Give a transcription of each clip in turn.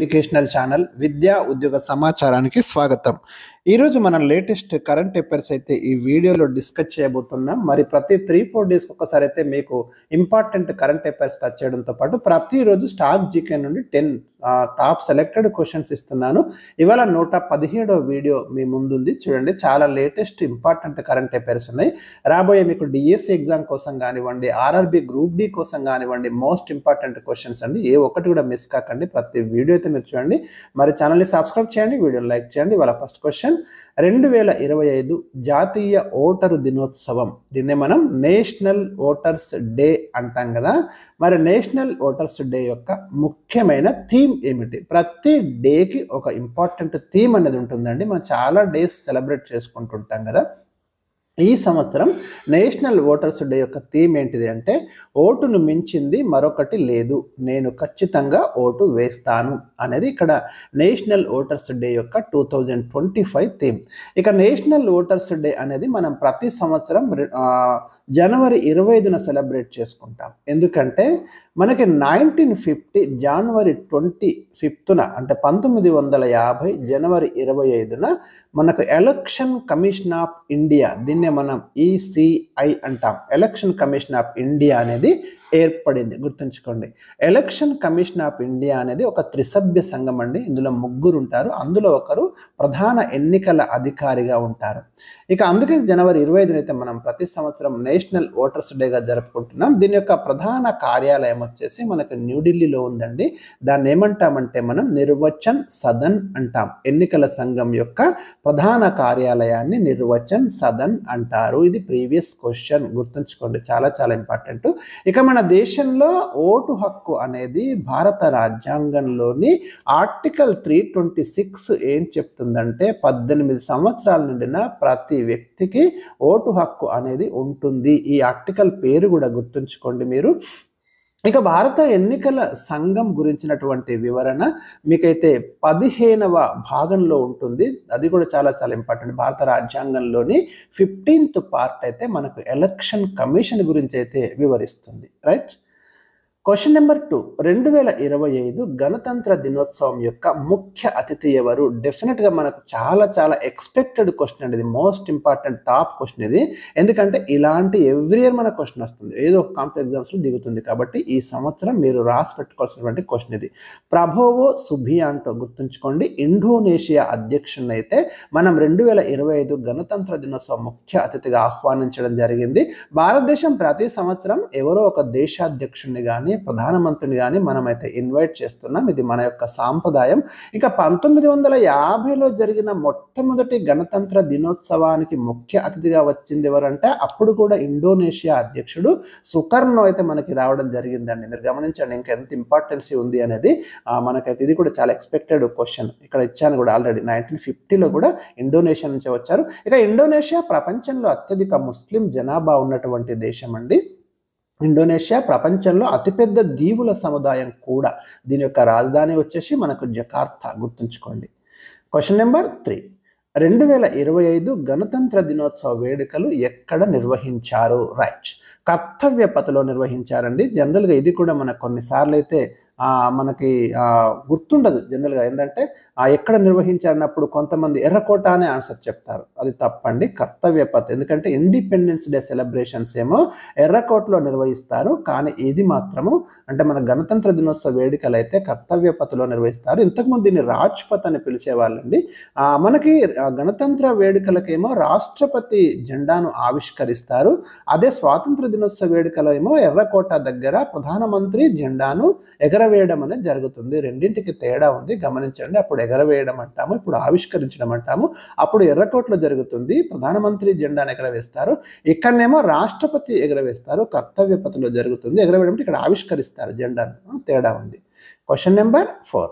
Educational channel విద్యా ఉద్యోగ సమాచారానికి స్వాగతం. ఈరోజు మనం లేటెస్ట్ కరెంట్ అఫైర్స్ అయితే ఈ వీడియోలో డిస్కస్ చేయబోతున్నాం. మరి ప్రతి 3-4 డేస్కి ఒకసారి అయితే మీకు ఇంపార్టెంట్ కరెంట్ అఫైర్స్ టచ్ చేయడంతో పాటు ప్రతిరోజు స్టాక్ జీకే నుండి 10 టాప్ సెలెక్టెడ్ క్వశ్చన్స్ ఇస్తున్నాను. ఇవాళ 117వ వీడియో మీ ముందుంది. చూడండి, చాలా లేటెస్ట్ ఇంపార్టెంట్ కరెంట్ అఫైర్స్ ఉన్నాయి. రాబోయే మీకు డిఎస్సి ఎగ్జామ్ కోసం కానివ్వండి, ఆర్ఆర్బి గ్రూప్ డి కోసం కానివ్వండి, మోస్ట్ ఇంపార్టెంట్ క్వశ్చన్స్ అండి. ఏ ఒక్కటి కూడా మిస్ కాకండి. ప్రతి వీడియో అయితే మీరు చూడండి. మరి ఛానల్ని సబ్స్క్రైబ్ చేయండి, వీడియోని లైక్ చేయండి. ఇవాళ ఫస్ట్ క్వశ్చన్, 2025 జాతీయ ఓటరు దినోత్సవం, దీన్నే మనం నేషనల్ ఓటర్స్ డే అంటాం కదా. మరి నేషనల్ ఓటర్స్ డే యొక్క ముఖ్యమైన థీమ్ ఏమిటి? ప్రతి డేకి ఒక ఇంపార్టెంట్ థీమ్ అనేది ఉంటుందండి. మనం చాలా డేస్ సెలబ్రేట్ చేసుకుంటుంటాం కదా. ఈ సంవత్సరం నేషనల్ ఓటర్స్ డే యొక్క థీమ్ ఏంటిది అంటే, ఓటును మించింది మరొకటి లేదు, నేను ఖచ్చితంగా ఓటు వేస్తాను అనేది ఇక్కడ నేషనల్ ఓటర్స్ డే యొక్క 2025 థీమ్. ఇక నేషనల్ ఓటర్స్ డే అనేది మనం ప్రతి సంవత్సరం జనవరి 25న సెలబ్రేట్ చేసుకుంటాం. ఎందుకంటే మనకి 1950 జనవరి 25న అంటే 1950 జనవరి 25న మనకు ఎలక్షన్ కమిషన్ ఆఫ్ ఇండియా, దీన్నే మనం ఈసిఐ అంటాం, ఎలక్షన్ కమిషన్ ఆఫ్ ఇండియా అనేది ఏర్పడింది. గుర్తుంచుకోండి, ఎలక్షన్ కమిషన్ ఆఫ్ ఇండియా అనేది ఒక త్రిసభ్య సంఘం అండి. ఇందులో 3 ఉంటారు. అందులో ఒకరు ప్రధాన ఎన్నికల అధికారిగా ఉంటారు. ఇక అందుకే జనవరి 25న అయితే మనం ప్రతి సంవత్సరం నేషనల్ ఓటర్స్ డేగా జరుపుకుంటున్నాం. దీని యొక్క ప్రధాన కార్యాలయం వచ్చేసి మనకు న్యూఢిల్లీలో ఉందండి. దాన్ని ఏమంటామంటే మనం నిర్వచన్ సదన్ అంటాం. ఎన్నికల సంఘం యొక్క ప్రధాన కార్యాలయాన్ని నిర్వచన్ సదన్ అంటారు. ఇది ప్రీవియస్ క్వశ్చన్, గుర్తుంచుకోండి, చాలా చాలా ఇంపార్టెంట్. ఇక మన దేశంలో ఓటు హక్కు అనేది భారత రాజ్యాంగంలోని ఆర్టికల్ 326 ఏం చెప్తుందంటే, 18 సంవత్సరాల నిండిన ప్రతి వ్యక్తికి ఓటు హక్కు అనేది ఉంటుంది. ఈ ఆర్టికల్ పేరు కూడా గుర్తుంచుకోండి మీరు. ఇక భారత ఎన్నికల సంఘం గురించినటువంటి వివరణ మీకైతే 15వ భాగంలో ఉంటుంది. అది కూడా చాలా చాలా ఇంపార్టెంట్. భారత రాజ్యాంగంలోని 15th పార్ట్ అయితే మనకు ఎలక్షన్ కమిషన్ గురించి అయితే వివరిస్తుంది. రైట్. క్వశ్చన్ నెంబర్ 2, 2025 గణతంత్ర దినోత్సవం యొక్క ముఖ్య అతిథి ఎవరు? డెఫినెట్గా మనకు చాలా చాలా ఎక్స్పెక్టెడ్ క్వశ్చన్ అండి. ఇది మోస్ట్ ఇంపార్టెంట్ టాప్ క్వశ్చన్ ఇది. ఎందుకంటే ఇలాంటి ఎవ్రీ ఇయర్ మన క్వశ్చన్ వస్తుంది, ఏదో ఒక కాంపిటేటివ్ ఎగ్జామ్స్లో దిగుతుంది. కాబట్టి ఈ సంవత్సరం మీరు రాసి పెట్టుకోవాల్సినటువంటి క్వశ్చన్ ఇది. ప్రభోవో సుబియాంటో, గుర్తుంచుకోండి, ఇండోనేషియా అధ్యక్షుడిని అయితే మనం 2025 గణతంత్ర దినోత్సవం ముఖ్య అతిథిగా ఆహ్వానించడం జరిగింది. భారతదేశం ప్రతి సంవత్సరం ఎవరో ఒక దేశాధ్యక్షుడిని కానీ ప్రధానమంత్రిని కానీ మనమైతే ఇన్వైట్ చేస్తున్నాం. ఇది మన యొక్క సాంప్రదాయం. ఇక 1950లో జరిగిన మొట్టమొదటి గణతంత్ర దినోత్సవానికి ముఖ్య అతిథిగా వచ్చింది ఎవరంటే, అప్పుడు కూడా ఇండోనేషియా అధ్యక్షుడు సుకర్నో అయితే మనకి రావడం జరిగిందండి. మీరు గమనించండి ఇంకా ఎంత ఇంపార్టెన్సీ ఉంది అనేది. మనకైతే ఇది కూడా చాలా ఎక్స్పెక్టెడ్ క్వశ్చన్. ఇక్కడ ఇచ్చాను కూడా ఆల్రెడీ. 1950లో కూడా ఇండోనేషియా నుంచి వచ్చారు. ఇక ఇండోనేషియా ప్రపంచంలో అత్యధిక ముస్లిం జనాభా ఉన్నటువంటి దేశం అండి. ఇండోనేషియా ప్రపంచంలో అతిపెద్ద దీవుల సముదాయం కూడా. దీని యొక్క రాజధాని వచ్చేసి మనకు జకార్తా, గుర్తుంచుకోండి. క్వశ్చన్ నెంబర్ 3, 2025 గణతంత్ర దినోత్సవ వేడుకలు ఎక్కడ నిర్వహించారు? రైట్, కర్తవ్య పథలో నిర్వహించారండి. జనరల్గా ఇది కూడా మనకు కొన్నిసార్లు అయితే మనకి గుర్తుండదు జనరల్గా. ఏంటంటే ఎక్కడ నిర్వహించారన్నప్పుడు కొంతమంది ఎర్రకోట అనే ఆన్సర్ చెప్తారు. అది తప్పండి, కర్తవ్య పథ్. ఎందుకంటే ఇండిపెండెన్స్ డే సెలబ్రేషన్స్ ఏమో ఎర్రకోటలో నిర్వహిస్తారు, కానీ ఇది మాత్రము అంటే మన గణతంత్ర దినోత్సవ వేడుకలు అయితే కర్తవ్య పథలో నిర్వహిస్తారు. ఇంతకుముందు దీన్ని రాజ్పథ్ అని పిలిచేవాళ్ళండి. మనకి గణతంత్ర వేడుకలకేమో రాష్ట్రపతి జెండాను ఆవిష్కరిస్తారు. అదే స్వాతంత్ర దినోత్సవ వేడుకలో ఏమో ఎర్రకోట దగ్గర ప్రధానమంత్రి జెండాను ఎగరవేయడం అనేది జరుగుతుంది. రెండింటికి తేడా ఉంది, గమనించండి. అప్పుడు ఎగరవేయడం అంటాము, ఇప్పుడు ఆవిష్కరించడం అంటాము. అప్పుడు ఎర్రకోటలో జరుగుతుంది, ప్రధానమంత్రి జెండాను ఎగరవేస్తారు. ఇక్కడనేమో రాష్ట్రపతి ఎగరవేస్తారు. కర్తవ్య పథలో జరుగుతుంది, ఎగరవేయడం అంటే ఇక్కడ ఆవిష్కరిస్తారు జెండాను. తేడా ఉంది. క్వశ్చన్ నెంబర్ 4,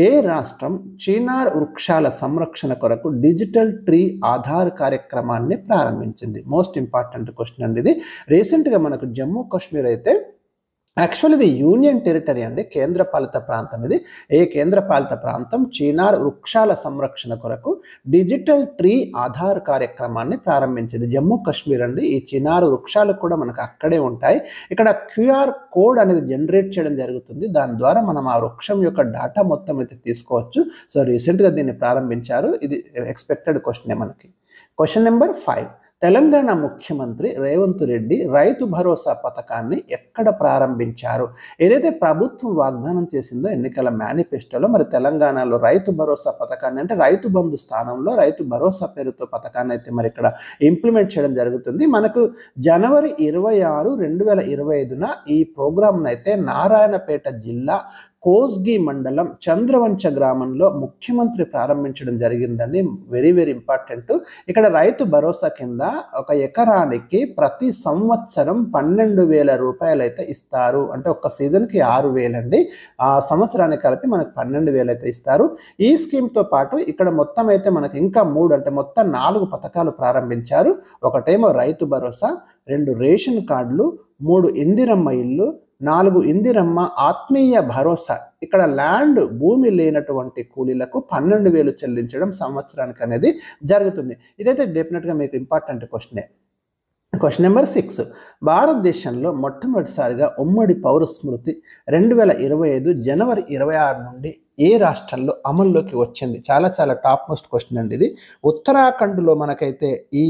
ఏ రాష్ట్రం చినార్ వృక్షాల సంరక్షణ కొరకు డిజిటల్ ట్రీ ఆధార్ కార్యక్రమాన్ని ప్రారంభించింది? మోస్ట్ ఇంపార్టెంట్ క్వశ్చన్ అండి ఇది. రీసెంట్గా మనకు జమ్మూ కాశ్మీర్ అయితే యాక్చువల్ ఇది యూనియన్ టెరిటరీ అండి, కేంద్రపాలిత ప్రాంతం ఇది. ఏ కేంద్రపాలిత ప్రాంతం చినార్ వృక్షాల సంరక్షణ కొరకు డిజిటల్ ట్రీ ఆధార్ కార్యక్రమాన్ని ప్రారంభించింది. జమ్మూ కాశ్మీర్ అండి. ఈ చినార్ వృక్షాలు కూడా మనకు అక్కడే ఉంటాయి. ఇక్కడ క్యూఆర్ కోడ్ అనేది జనరేట్ చేయడం జరుగుతుంది. దాని ద్వారా మనం ఆ వృక్షం యొక్క డాటా మొత్తం అయితే తీసుకోవచ్చు. సో రీసెంట్గా దీన్ని ప్రారంభించారు. ఇది ఎక్స్పెక్టెడ్ క్వశ్చనే మనకి. Question number 5. తెలంగాణ ముఖ్యమంత్రి రేవంత్ రెడ్డి రైతు భరోసా పథకాన్ని ఎక్కడ ప్రారంభించారు? ఏదైతే ప్రభుత్వం వాగ్దానం చేసిందో ఎన్నికల మేనిఫెస్టోలో, మరి తెలంగాణలో రైతు భరోసా పథకాన్ని అంటే రైతు బంధు స్థానంలో రైతు భరోసా పేరుతో పథకాన్ని అయితే మరి ఇక్కడ ఇంప్లిమెంట్ చేయడం జరుగుతుంది. మనకు జనవరి 26, 2025న ఈ ప్రోగ్రామ్ను అయితే నారాయణపేట జిల్లా కోస్గి మండలం చంద్రవంచ గ్రామంలో ముఖ్యమంత్రి ప్రారంభించడం జరిగిందండి. Very very important. ఇక్కడ రైతు భరోసా కింద ఒక ఎకరానికి ప్రతి సంవత్సరం 12,000 రూపాయలు అయితే ఇస్తారు. అంటే ఒక సీజన్కి 6,000 అండి. ఆ సంవత్సరానికి కలిపి మనకు 12,000 అయితే ఇస్తారు. ఈ స్కీమ్తో పాటు ఇక్కడ మొత్తం అయితే మనకి ఇంకా 3 అంటే మొత్తం 4 పథకాలు ప్రారంభించారు. ఒకటేమో రైతు భరోసా, 2 రేషన్ కార్డులు, 3 ఇందిరమ్మ ఇల్లు, 4 ఇందిరమ్మ ఆత్మీయ భరోసా. ఇక్కడ ల్యాండ్ భూమి లేనటువంటి కూలీలకు 12,000 చెల్లించడం సంవత్సరానికి అనేది జరుగుతుంది. ఇదైతే డెఫినెట్గా మీకు ఇంపార్టెంట్ క్వశ్చనే. Question number 6. భారతదేశంలో మొట్టమొదటిసారిగా ఉమ్మడి పౌర స్మృతి 2025 జనవరి 26 నుండి ఏ రాష్ట్రంలో అమల్లోకి వచ్చింది? చాలా చాలా టాప్ మోస్ట్ క్వశ్చన్ అండి ఇది. ఉత్తరాఖండ్లో మనకైతే ఈ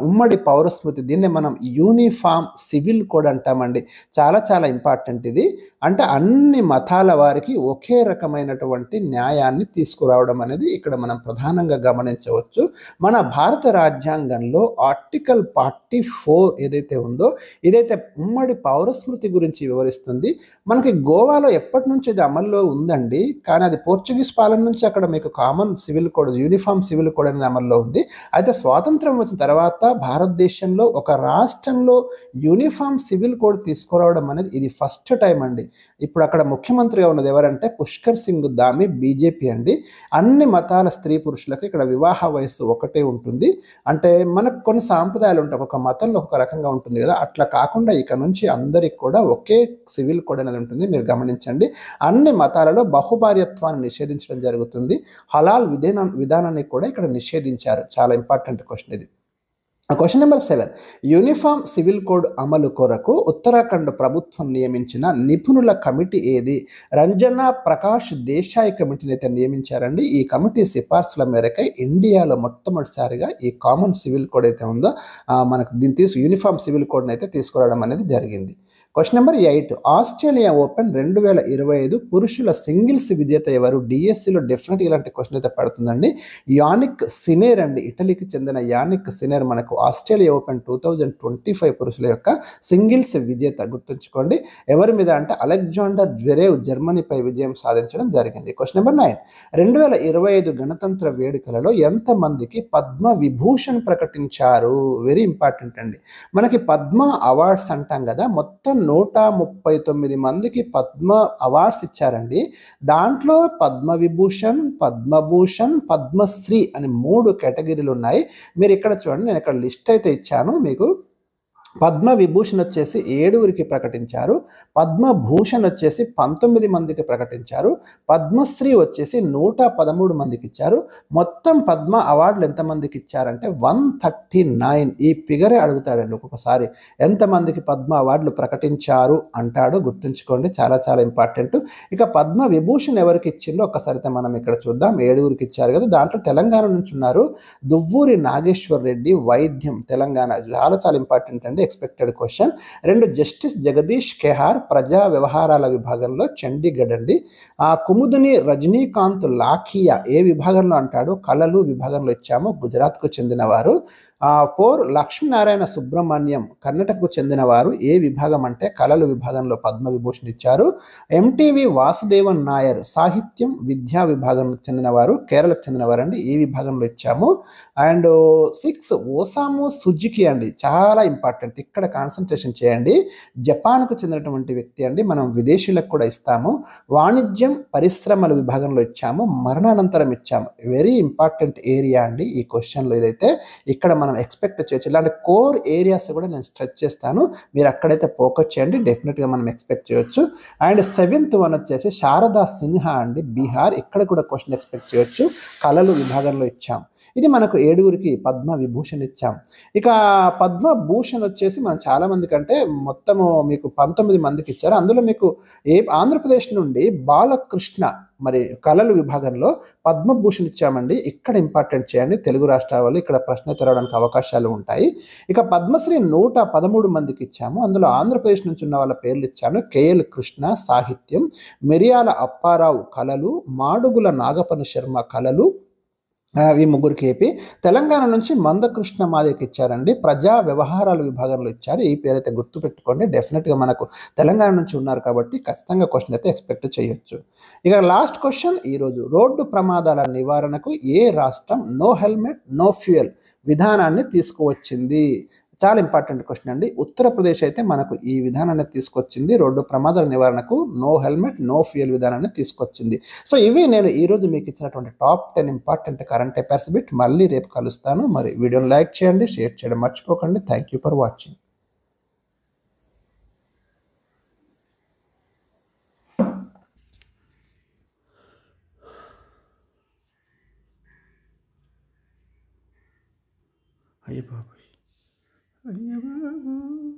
ఉమ్మడి పౌర స్మృతి, దీన్నే మనం యూనిఫామ్ సివిల్ కోడ్ అంటామండి. చాలా చాలా ఇంపార్టెంట్ ఇది. అంటే అన్ని మతాల వారికి ఒకే రకమైనటువంటి న్యాయాన్ని తీసుకురావడం అనేది ఇక్కడ మనం ప్రధానంగా గమనించవచ్చు. మన భారత రాజ్యాంగంలో ఆర్టికల్ 44 ఏదైతే ఉందో ఇదైతే ఉమ్మడి పౌర స్మృతి గురించి వివరిస్తుంది. మనకి గోవాలో ఎప్పటి నుంచి ఇది అమల్లో ఉందండి, కానీ అది పోర్చుగీస్ పాలన నుంచి అక్కడ మీకు common civil code, uniform civil code అనేది అమల్లో ఉంది. అయితే స్వాతంత్రం వచ్చిన తర్వాత భారతదేశంలో ఒక రాష్ట్రంలో యూనిఫామ్ సివిల్ కోడ్ తీసుకురావడం అనేది ఇది ఫస్ట్ టైం అండి. ఇప్పుడు అక్కడ ముఖ్యమంత్రిగా ఉన్నది ఎవరంటే పుష్కర్ సింగ్ ధామి, బీజేపీ అండి. అన్ని మతాల స్త్రీ పురుషులకు ఇక్కడ వివాహ వయస్సు ఒకటే ఉంటుంది. అంటే మనకు కొన్ని సాంప్రదాయాలు ఉంటాయి, ఒక మతంలో ఒక రకంగా ఉంటుంది కదా, అట్లా కాకుండా ఇక నుంచి అందరికి కూడా ఒకే సివిల్ కోడ్ అనేది ఉంటుంది. మీరు గమనించండి. అన్ని మతాలలో బహుభార్యత్వాన్ని నిషేధించడం జరుగుతుంది. హలాల్ విధానాన్ని కూడా ఇక్కడ నిషేధించారు. చాలా ఇంపార్టెంట్ క్వశ్చన్ ఇది. Question number 7. Uniform civil code అమలు కొరకు ఉత్తరాఖండ్ ప్రభుత్వం నియమించిన నిపుణుల కమిటీ ఏది? రంజనా ప్రకాష్ దేశాయ్ కమిటీని అయితే నియమించారండి. ఈ కమిటీ సిఫార్సుల మేరకై ఇండియాలో మొట్టమొదటిసారిగా ఈ కామన్ సివిల్ కోడ్ అయితే ఉందో మనకు దీన్ని యూనిఫామ్ సివిల్ కోడ్ని అయితే తీసుకురావడం అనేది జరిగింది. Question number 8. ఆస్ట్రేలియా ఓపెన్ 2025 పురుషుల సింగిల్స్ విజేత ఎవరు? డిఎస్సిలో డెఫినెట్ ఇలాంటి క్వశ్చన్ అయితే పడుతుందండి. యానిక్ సినేర్ అండి, ఇటలీకి చెందిన యానిక్ సినేర్ మనకు ఆస్ట్రేలియా ఓపెన్ 2025 పురుషుల యొక్క సింగిల్స్ విజేత. గుర్తుంచుకోండి. ఎవరి మీద అంటే అలెగ్జాండర్ జ్వెరేవ్ జర్మనీపై విజయం సాధించడం జరిగింది. Question number 9. 2025 గణతంత్ర వేడుకలలో ఎంతమందికి పద్మ విభూషణ్ ప్రకటించారు? వెరీ ఇంపార్టెంట్ అండి. మనకి పద్మ అవార్డ్స్ అంటాం కదా, మొత్తం 139 మందికి పద్మ అవార్డ్స్ ఇచ్చారండి. దాంట్లో పద్మవిభూషణ్, పద్మభూషణ్, పద్మశ్రీ అని 3 కేటగిరీలు ఉన్నాయి. మీరు ఇక్కడ చూడండి, నేను ఇక్కడ లిస్ట్ అయితే ఇచ్చాను మీకు. పద్మ విభూషణ్ వచ్చేసి 7 ప్రకటించారు. పద్మభూషణ్ వచ్చేసి 19 మందికి ప్రకటించారు. పద్మశ్రీ వచ్చేసి 113 మందికి ఇచ్చారు. మొత్తం పద్మ అవార్డులు ఎంతమందికి ఇచ్చారంటే 139. ఈ ఫిగరే అడుగుతాడండి ఒక్కొక్కసారి, ఎంతమందికి పద్మ అవార్డులు ప్రకటించారు అంటాడు. గుర్తుంచుకోండి, చాలా చాలా ఇంపార్టెంట్. ఇక పద్మ విభూషణ్ ఎవరికి ఇచ్చిందో ఒక్కసారి మనం ఇక్కడ చూద్దాం. 7 ఇచ్చారు కదా, దాంట్లో తెలంగాణ నుంచి ఉన్నారు. దువ్వూరి నాగేశ్వర్ రెడ్డి, వైద్యం, తెలంగాణ. చాలా చాలా ఇంపార్టెంట్ అండి, ఎక్స్పెక్టెడ్ క్వశ్చన్. 2 జస్టిస్ జగదీష్ కెహార్, ప్రజా వ్యవహారాల విభాగంలో చండీగఢ్ అండి. కుముదిని రజనీకాంత్ లాఖియా ఏ విభాగంలో అంటాడు? కళలు విభాగంలో ఇచ్చాము, గుజరాత్కు చెందినవారు. 4 లక్ష్మీనారాయణ సుబ్రహ్మణ్యం, కర్ణాటకకు చెందినవారు. ఏ విభాగం అంటే కళలు విభాగంలో పద్మ విభూషణ్ ఇచ్చారు. ఎంటీవి వాసుదేవన్ నాయర్, సాహిత్యం విద్యా విభాగంకు చెందినవారు, కేరళకు చెందినవారు అండి. ఈ విభాగంలో ఇచ్చాము. అండ్ 6 ఓసాము సుజుకి అండి, చాలా ఇంపార్టెంట్, ఇక్కడ కాన్సన్ట్రేషన్ చేయండి. జపాన్కు చెందినటువంటి వ్యక్తి అండి. మనం విదేశీయులకు కూడా ఇస్తాము. వాణిజ్యం పరిశ్రమల విభాగంలో ఇచ్చాము, మరణానంతరం ఇచ్చాము. వెరీ ఇంపార్టెంట్ ఏరియా అండి ఈ క్వశ్చన్లో. ఇదైతే ఇక్కడ మనం ఎక్స్పెక్ట్ చేయొచ్చు. ఇలాంటి కోర్ ఏరియాస్ కూడా నేను స్ట్రెచ్ చేస్తాను. మీరు అక్కడైతే ఫోకస్ చేయండి, డెఫినెట్గా మనం ఎక్స్పెక్ట్ చేయొచ్చు. అండ్ 7th వన్ వచ్చేసి శారదా సిన్హా అండి, బీహార్. ఇక్కడ కూడా క్వశ్చన్ ఎక్స్పెక్ట్ చేయొచ్చు. కళలు విభాగంలో ఇచ్చాం. ఇది మనకు 7గురికి పద్మ విభూషణ్ ఇచ్చాం. ఇక పద్మభూషణ్ వచ్చేసి మనం చాలా మంది కంటే మొత్తము మీకు 19 మందికి ఇచ్చారు. అందులో మీకు ఆంధ్రప్రదేశ్ నుండి బాలకృష్ణ మరి కళలు విభాగంలో పద్మభూషణ్ ఇచ్చామండి. ఇక్కడ ఇంపార్టెంట్ చేయండి, తెలుగు రాష్ట్రాల వాళ్ళు ఇక్కడ ప్రశ్న తెరవడానికి అవకాశాలు ఉంటాయి. ఇక పద్మశ్రీ 113 మందికి ఇచ్చాము. అందులో ఆంధ్రప్రదేశ్ నుంచి ఉన్న వాళ్ళ పేర్లు ఇచ్చాను. కేఎల్ కృష్ణ సాహిత్యం, మిరియాల అప్పారావు కళలు, మాడుగుల నాగపని శర్మ కళలు, ఈ ముగ్గురికి ఏపీ. తెలంగాణ నుంచి మందకృష్ణ మాదికి ఇచ్చారండి, ప్రజా వ్యవహారాల విభాగంలో ఇచ్చారు. ఈ పేరైతే గుర్తుపెట్టుకోండి, డెఫినెట్గా మనకు తెలంగాణ నుంచి ఉన్నారు కాబట్టి ఖచ్చితంగా క్వశ్చన్ అయితే ఎక్స్పెక్ట్ చేయొచ్చు. ఇక లాస్ట్ క్వశ్చన్ ఈరోజు, రోడ్డు ప్రమాదాల నివారణకు ఏ రాష్ట్రం నో హెల్మెట్ నో ఫ్యూయల్ విధానాన్ని తీసుకువచ్చింది? చాలా ఇంపార్టెంట్ క్వశ్చన్ అండి. ఉత్తరప్రదేశ్ అయితే మనకు ఈ విధానాన్ని తీసుకొచ్చింది, రోడ్డు ప్రమాదాల నివారణకు నో హెల్మెట్ నో ఫ్యూయల్ విధానాన్ని తీసుకొచ్చింది. సో ఇవి నేను ఈరోజు మీకు ఇచ్చినటువంటి top 10 important current affairs bit. మళ్ళీ రేపు కలుస్తాను. మరి వీడియోని లైక్ చేయండి, షేర్ చేయడం మర్చిపోకండి. Thank you for watching. అయ్య బాబోయ్, అయ్య బాబోయ్.